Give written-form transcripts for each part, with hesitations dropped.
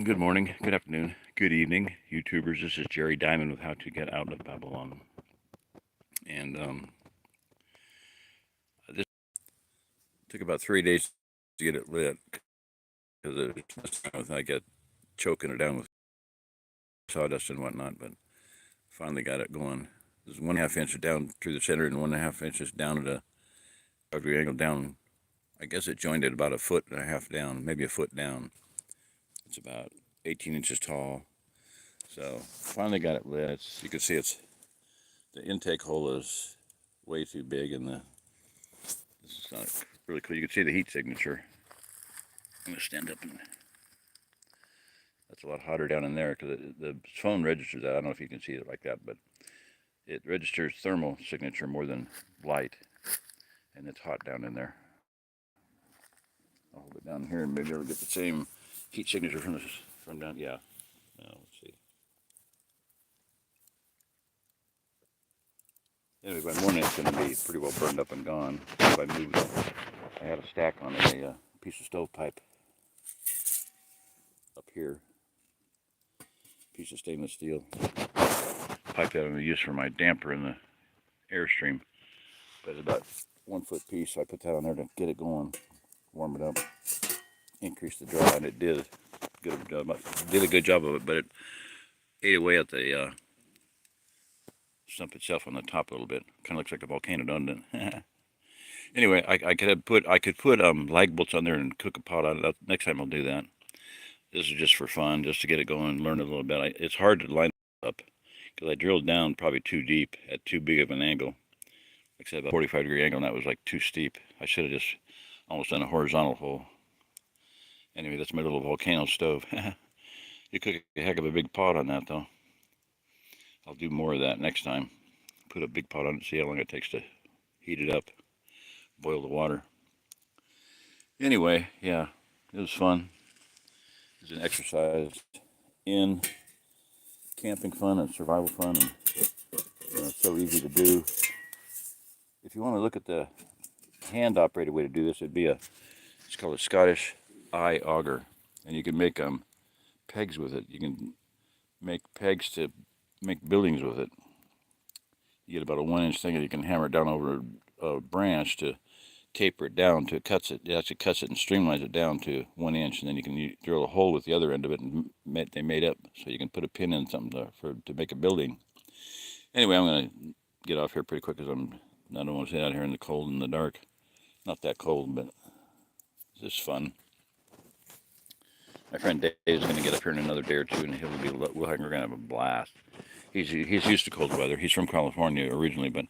Good morning, good afternoon, good evening, YouTubers. This is Jerry Diamond with How to Get Out of Babylon. And this took about 3 days to get it lit because I got choking it down with sawdust and whatnot, but finally got it going. There's 1.5 inches down through the center and 1.5 inches down at a degree angle down. I guess it joined at about 1.5 feet down, maybe a foot down. It's about 18 inches tall. So finally got it lit. You can see the intake hole is way too big, and this is not really cool. You can see the heat signature. I'm gonna stand up, and that's a lot hotter down in there because the phone registers that. I don't know if you can see it like that, but it registers thermal signature more than light, and it's hot down in there. I'll hold it down here and maybe I'll get the same heat signature from down. Yeah. Now let's see. Anyway, by morning it's going to be pretty well burned up and gone. If I moved, I had a stack on a piece of stovepipe up here, piece of stainless steel pipe that I'm going to use for my damper in the Airstream. But it's about 1 foot piece, so I put that on there to get it going, warm it up, increase the draw, and it did. Did a good job of it, but it ate away at the stump itself on the top a little bit. Kind of looks like a volcano, doesn't it? Anyway, I could put lag bolts on there and cook a pot on it. Next time I'll do that. This is just for fun, just to get it going, learn it a little bit. It's hard to line up because I drilled down probably too deep at too big of an angle. Like I said, about 45-degree angle, and that was like too steep. I should have just almost done a horizontal hole. Anyway, that's my little volcano stove. You cook a heck of a big pot on that, though. I'll do more of that next time. Put a big pot on it, see how long it takes to heat it up, boil the water. Anyway, yeah, it was fun. It was an exercise in camping fun and survival fun, and it's so easy to do. If you want to look at the hand-operated way to do this, it's called a Scottish eye auger, and you can make pegs with it. You can make pegs to make buildings with it. You get about a 1-inch thing, and you can hammer it down over a branch to taper it down to it actually cuts it and streamlines it down to 1 inch, and then you can drill a hole with the other end of it, and they made up so you can put a pin in something to make a building. Anyway, I'm going to get off here pretty quick because I don't want to sit out here in the cold and the dark. Not that cold, but it's just fun. My friend Dave is going to get up here in another day or two, and we're going to have a blast. He's used to cold weather. He's from California originally, but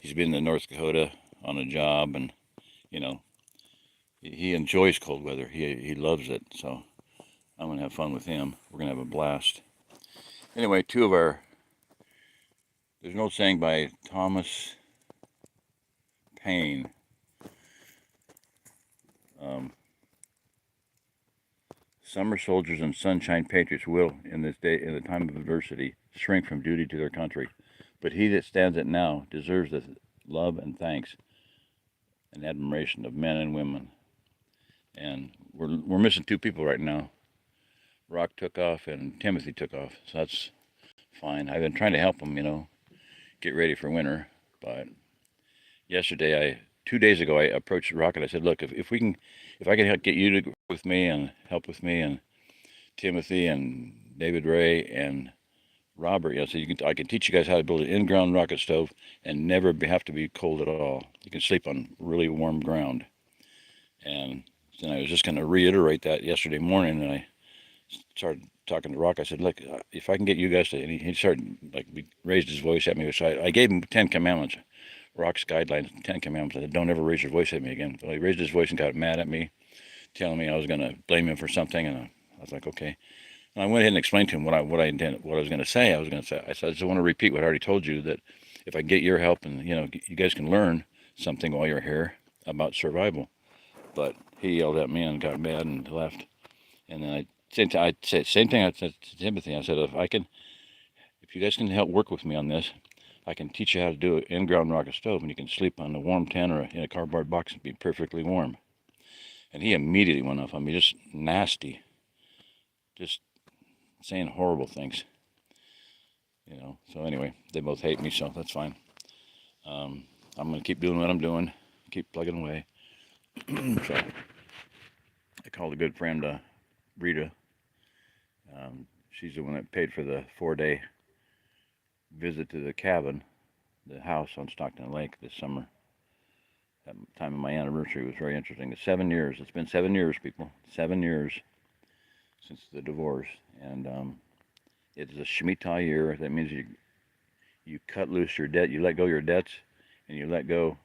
he's been to North Dakota on a job, and he enjoys cold weather. He loves it. So I'm going to have fun with him. We're going to have a blast. Anyway, there's an old saying by Thomas Paine. Summer soldiers and sunshine patriots will, in the time of adversity, shrink from duty to their country. But he that stands it now deserves the love and thanks and admiration of men and women. And we're missing 2 people right now. Rock took off and Timothy took off, so that's fine. I've been trying to help them, get ready for winter. But 2 days ago, I approached Rock and I said, "Look, if I can get you to with me and help with me, and Timothy and David Ray and Robert, so I can teach you guys how to build an in-ground rocket stove and never have to be cold at all. You can sleep on really warm ground." And then I was just going to reiterate that yesterday morning, and I started talking to Rock. I said, "Look, if I can get you guys to," and he started, raised his voice at me. So I gave him 10 commandments, Rock's guidelines, 10 commandments. I said, "Don't ever raise your voice at me again." Well, he raised his voice and got mad at me, telling me I was going to blame him for something, and I was like, okay. And I went ahead and explained to him what I was going to say. I said, I just want to repeat what I already told you, that if I get your help and, you guys can learn something while you're here about survival. But he yelled at me and got mad and left. And then same thing I said to Timothy. I said, if you guys can help work with me on this, I can teach you how to do an in-ground rocket stove, and you can sleep on a warm tent or in a cardboard box and be perfectly warm. And he immediately went off on me, just nasty. Just saying horrible things. So anyway, they both hate me, so that's fine. I'm gonna keep doing what I'm doing, keep plugging away. So I called a good friend, Rita. She's the one that paid for the 4-day visit to the cabin, the house on Stockton Lake this summer. That time of my anniversary was very interesting. It's 7 years. It's been 7 years, people. 7 years since the divorce, and it's a Shemitah year. That means you cut loose your debt, you let go your debts, and you let go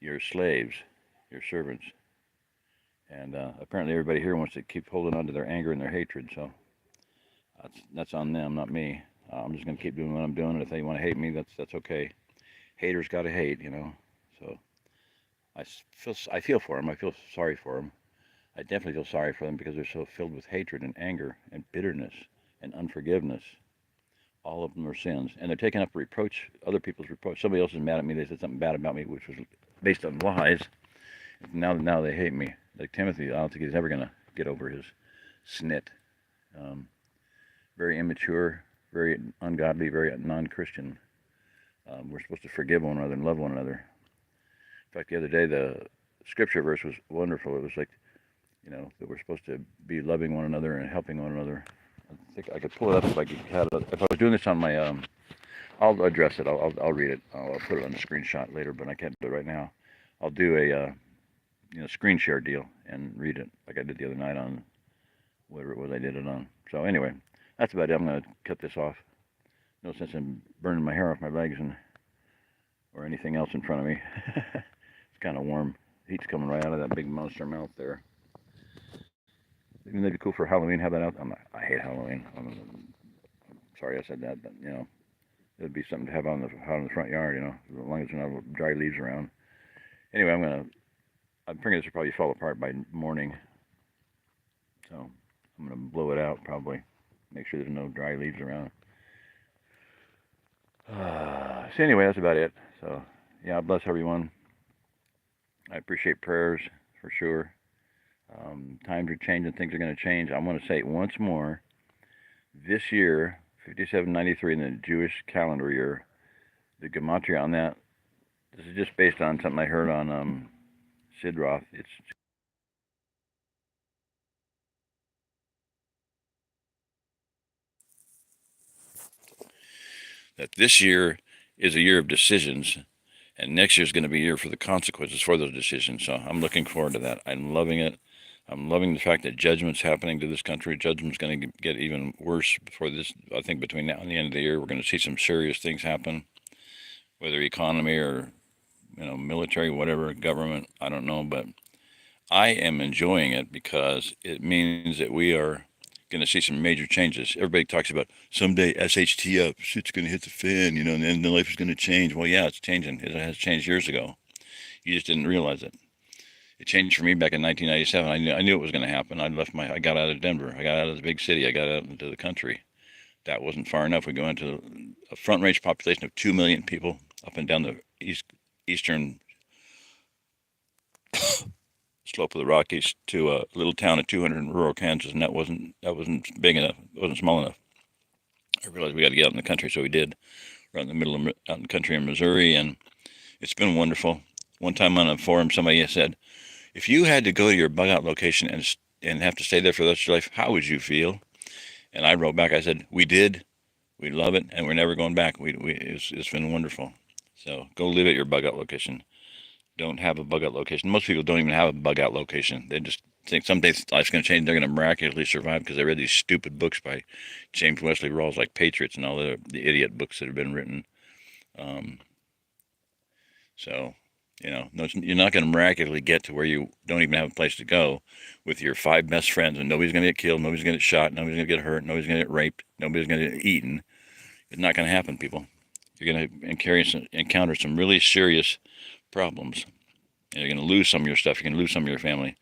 your slaves, your servants. And apparently everybody here wants to keep holding on to their anger and their hatred, so that's on them, not me. I'm just going to keep doing what I'm doing, and if they want to hate me, that's okay. Haters got to hate, So I feel for them. I feel sorry for them. I definitely feel sorry for them because they're so filled with hatred and anger and bitterness and unforgiveness. All of them are sins, and they're taking up other people's reproach. Somebody else is mad at me. They said something bad about me, which was based on lies. Now they hate me. Like Timothy, I don't think he's ever going to get over his snit. Very immature, very ungodly, very non-Christian. We're supposed to forgive one another and love one another. In fact, the other day, the scripture verse was wonderful. It was like, that we're supposed to be loving one another and helping one another. I think I could pull it up if if I was doing this on my, I'll address it. I'll read it. I'll put it on the screenshot later, but I can't do it right now. I'll do a, screen share deal and read it like I did the other night on whatever it was I did it on. So anyway, that's about it. I'm going to cut this off. No sense in burning my hair off my legs or anything else in front of me. It's kind of warm. Heat's coming right out of that big monster mouth there. Even that'd be cool for Halloween. Have that out. I hate Halloween. I'm sorry I said that, but it'd be something to have out in the front yard. As long as there's no dry leaves around. Anyway, I'm thinking this will probably fall apart by morning, so I'm gonna blow it out probably. Make sure there's no dry leaves around. So anyway, that's about it. So yeah, bless everyone. I appreciate prayers for sure. Times are changing, things are going to change. I want to say it once more. This year, 5793 in the Jewish calendar year, the gematria on that, this is just based on something I heard on Sidroth. It's that this year is a year of decisions, and next year is going to be a year for the consequences for those decisions. So I'm looking forward to that. I'm loving it. I'm loving the fact that judgment's happening to this country. Judgment's going to get even worse before this. I think between now and the end of the year, we're going to see some serious things happen, whether economy or military, whatever, government. I don't know, but I am enjoying it because it means that we are going to see some major changes. Everybody talks about someday SHT up, shit's going to hit the fan, and then the life is going to change. Well, yeah, it's changing. It has changed years ago. You just didn't realize it. It changed for me back in 1997. I knew it was going to happen. I got out of Denver. I got out of the big city. I got out into the country. That wasn't far enough. We go into a front range population of 2 million people up and down the eastern slope of the Rockies to a little town of 200 in rural Kansas, and that wasn't big enough. It wasn't small enough. I realized we got to get out in the country, so we did. Right in the middle of out in the country in Missouri, and it's been wonderful. One time on a forum, somebody said, if you had to go to your bug out location and have to stay there for the rest of your life, how would you feel? And I wrote back, I said, we did, we love it, and we're never going back. It's been wonderful. So go live at your bug out location. Don't have a bug out location. Most people don't even have a bug out location. They just think someday life's going to change. They're going to miraculously survive because they read these stupid books by James Wesley Rawls, like Patriots and all the idiot books that have been written. So, no, you're not going to miraculously get to where you don't even have a place to go with your 5 best friends, and nobody's going to get killed, nobody's going to get shot, nobody's going to get hurt, nobody's going to get raped, nobody's going to get eaten. It's not going to happen, people. You're going to encounter some really serious problems. You're going to lose some of your stuff. You're going to lose some of your family.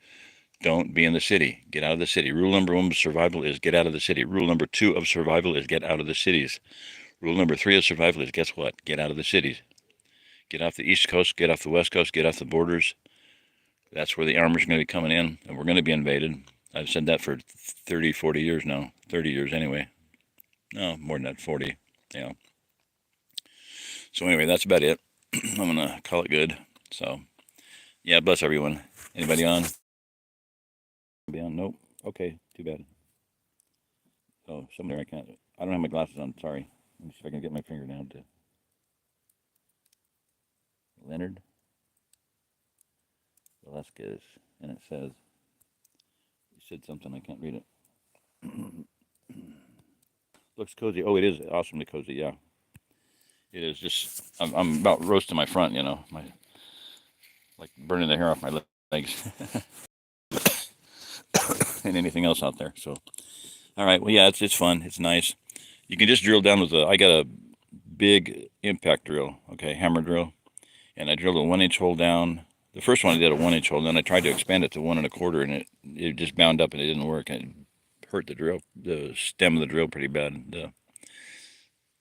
Don't be in the city. Get out of the city. Rule number 1 of survival is get out of the city. Rule number 2 of survival is get out of the cities. Rule number 3 of survival is, guess what? Get out of the cities. Get off the East Coast, get off the West Coast, get off the borders. That's where the army's going to be coming in, and we're going to be invaded. I've said that for 30, 40 years now. 30 years anyway. No, more than that, 40. Yeah. So anyway, that's about it. I'm gonna call it good. So yeah, bless everyone. Anybody on? Be on? Nope. Okay, too bad. Oh, somewhere I can't. I don't have my glasses on. Sorry. Let me see if I can get my finger down to Leonard Velasquez, and it says he said something. I can't read it. Looks cozy. Oh, it is awesomely cozy. Yeah, it is. Just I'm about roasting my front. You know, my like burning the hair off my legs and anything else out there. So all right. Well, yeah, it's fun. It's nice. You can just drill down with a. I got a big impact drill. Okay, hammer drill, and I drilled a 1 inch hole down. The first one I did a 1 inch hole, and then I tried to expand it to 1 1/4, and it just bound up and it didn't work. And it hurt the stem of the drill pretty bad.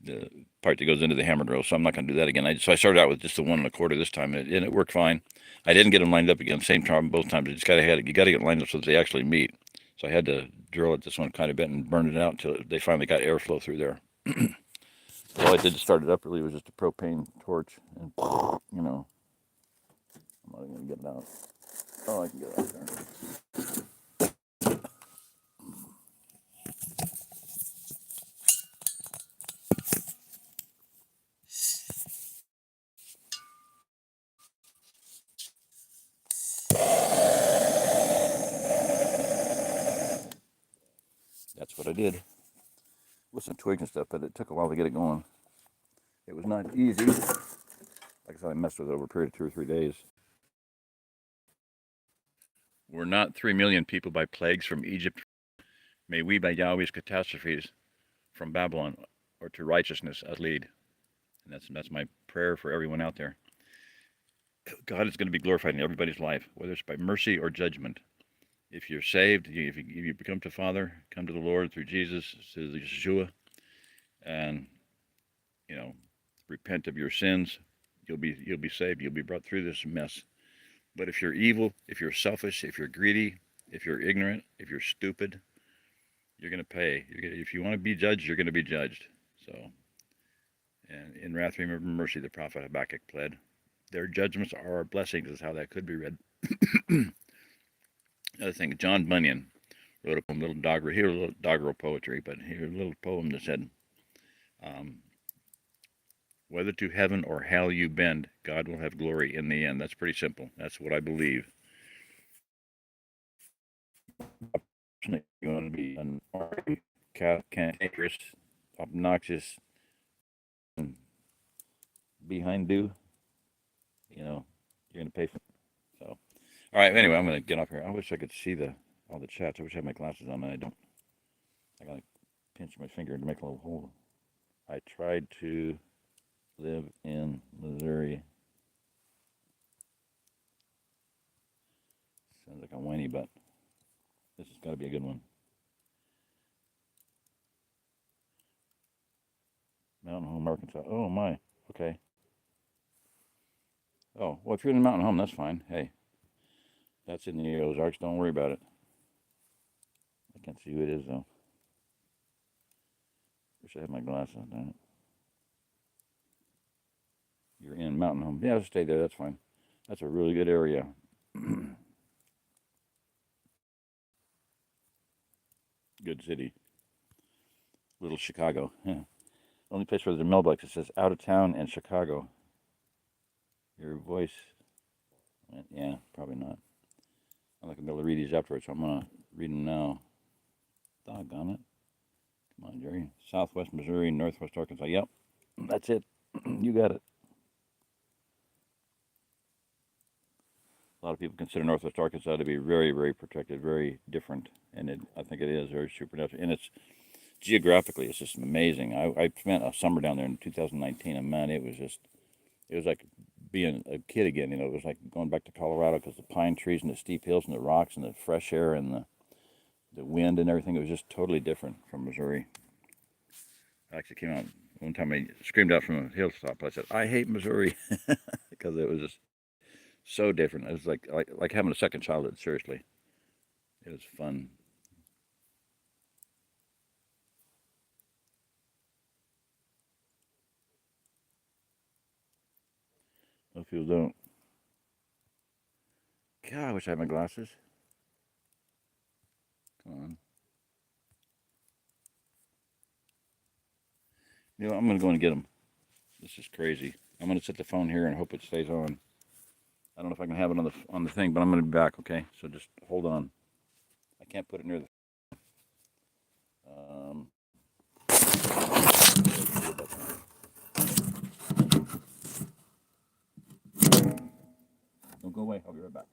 The part that goes into the hammer drill. So I'm not going to do that again. So I started out with just the 1 1/4 this time, and it worked fine. I didn't get them lined up again. Same problem both times. You got to get lined up so that they actually meet. So I had to drill at this one kind of bit and burn it out until they finally got airflow through there. All I did to start it up really was just a propane torch, and you know, I'm not even going to get it out. Oh, I can get it out there. That's what I did with some twigs and stuff, but it took a while to get it going. It was not easy. Like I said, I messed with it over a period of 2 or 3 days. We're not 3 million people by plagues from Egypt. May we by Yahweh's catastrophes from Babylon or to righteousness lead. And that's my prayer for everyone out there. God is going to be glorified in everybody's life, whether it's by mercy or judgment. If you're saved, if you become to Father, come to the Lord through Jesus, through Yeshua, and you know, repent of your sins, you'll be saved. You'll be brought through this mess. But if you're evil, if you're selfish, if you're greedy, if you're ignorant, if you're stupid, you're going to pay. If you want to be judged, you're going to be judged. So, and in wrath, remember mercy, the prophet Habakkuk pled. Their judgments are our blessings, is how that could be read. Another thing, John Bunyan wrote a poem, little doggerel. He wrote a little doggerel poetry, but he wrote a little poem that said, um, whether to heaven or hell you bend, God will have glory in the end. That's pretty simple. That's what I believe. You want to be an cantankerous, obnoxious, behind do, you know, you're going to pay for it. So, all right. Anyway, I'm going to get off here. I wish I could see all the chats. I wish I had my glasses on, and I don't. I got to pinch my finger to make a little hole. I tried to live in Missouri. Sounds like a whiny butt. This has got to be a good one. Mountain Home, Arkansas. Oh my. Okay. Oh well, if you're in the Mountain Home, that's fine. Hey, that's in the Ozarks. Don't worry about it. I can't see who it is though. Wish I had my glasses on. You're in Mountain Home. Yeah, stay there. That's fine. That's a really good area. Good city. Little Chicago. Yeah. Only place where there's a mailbox that says out of town and Chicago. Your voice. Yeah, probably not. I'm not going to be able to read these afterwards, so I'm going to read them now. Doggone it. Come on, Jerry. Southwest Missouri, Northwest Arkansas. Yep, that's it. You got it. A lot of people consider Northwest Arkansas to be very, very protected, very different, and I think it is very supernatural. And it's geographically, it's just amazing. I spent a summer down there in 2019, and man, it was like being a kid again. You know, it was like going back to Colorado because the pine trees and the steep hills and the rocks and the fresh air and the wind and everything. It was just totally different from Missouri. I actually came out one time. I screamed out from a hilltop. I said, "I hate Missouri," because it was just so different. It was like having a second childhood. Seriously, it was fun. Most people don't. God, I wish I had my glasses. Come on. You know, I'm gonna go and get them. This is crazy. I'm gonna set the phone here and hope it stays on. I don't know if I can have it on the thing, but I'm gonna be back. Okay, so just hold on. I can't put it near the. Um, don't go away. I'll be right back.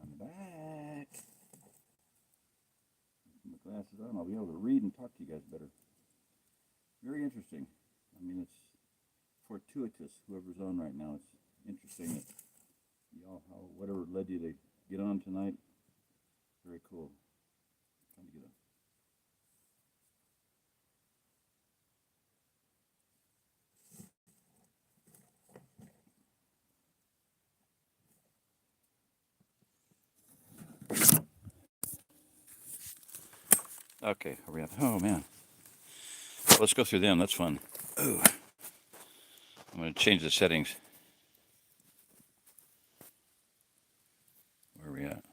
I'm back. Put my glasses on. I'll be able to read and talk to you guys better. Very interesting. I mean, it's fortuitous. Whoever's on right now, it's interesting that y'all, how whatever led you to get on tonight. Very cool. Trying to get a. Okay, are we at? Oh man. Let's go through them. That's fun. Ooh. I'm going to change the settings. Where are we at?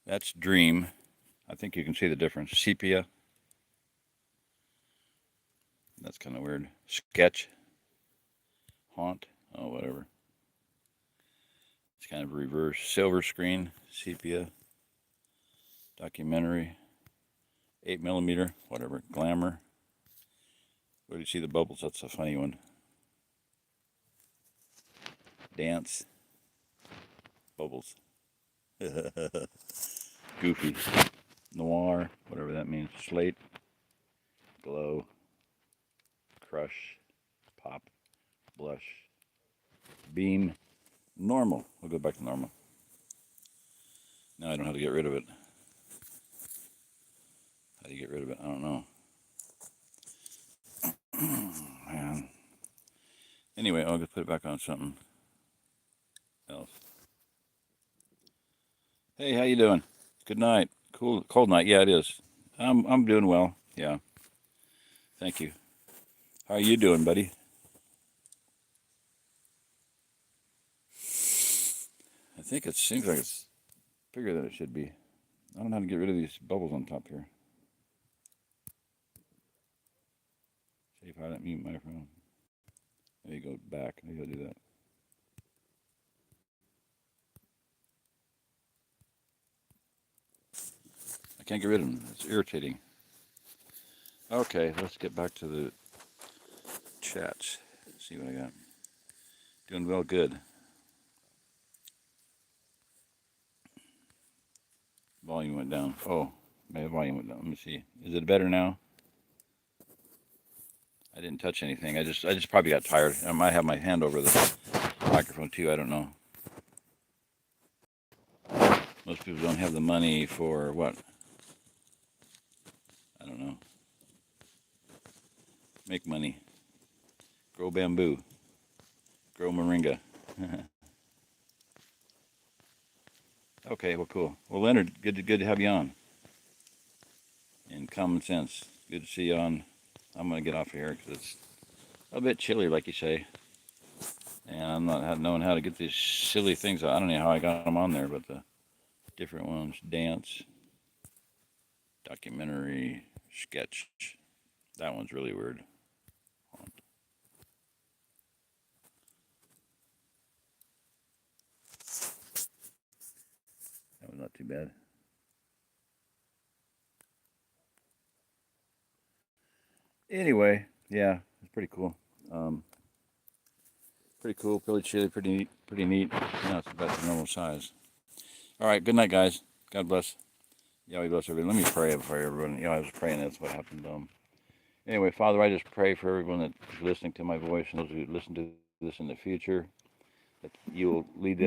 That's Dream. I think you can see the difference. Sepia. That's kind of weird. Sketch. Haunt. Oh, whatever. It's kind of reverse. Silver screen. Sepia. Documentary. 8mm. Whatever. Glamour. Where do you see the bubbles? That's a funny one. Dance. Bubbles. Goofy. Noir. Whatever that means. Slate. Glow. Crush. Pop. Blush. Beam. Normal. We'll go back to normal. Now I don't know how to get rid of it. How do you get rid of it? I don't know. Man. Anyway, I'll just put it back on something else. Hey, how you doing? Good night. Cold night. Yeah, it is. I'm doing well. Yeah. Thank you. How are you doing, buddy? I think it seems like it's bigger than it should be. I don't know how to get rid of these bubbles on top here. Save highlight mute microphone. There you go, back. Maybe I'll do that. I can't get rid of them. It's irritating. Okay, let's get back to the chats. See what I got. Doing well, good. Volume went down. Oh, my volume went down. Let me see. Is it better now? I didn't touch anything. I just probably got tired. I might have my hand over the microphone too. I don't know. Most people don't have the money for what? I don't know. Make money. Grow bamboo. Grow moringa. Okay, well, cool. Well, Leonard, good to have you on. And common sense. Good to see you on. I'm gonna get off of here because it's a bit chilly, like you say, and I'm not knowing how to get these silly things. I don't know how I got them on there, but the different ones: dance, documentary, sketch. That one's really weird. That was not too bad. Anyway, yeah, it's pretty cool. Um, Pretty cool, pretty chilly, pretty neat, pretty neat. Now it's about the normal size. All right, good night, guys. God bless. Yahweh bless everyone. Let me pray for everyone. I was praying. That's what happened. Anyway, Father, I just pray for everyone that's listening to my voice and those who listen to this in the future, that you will lead them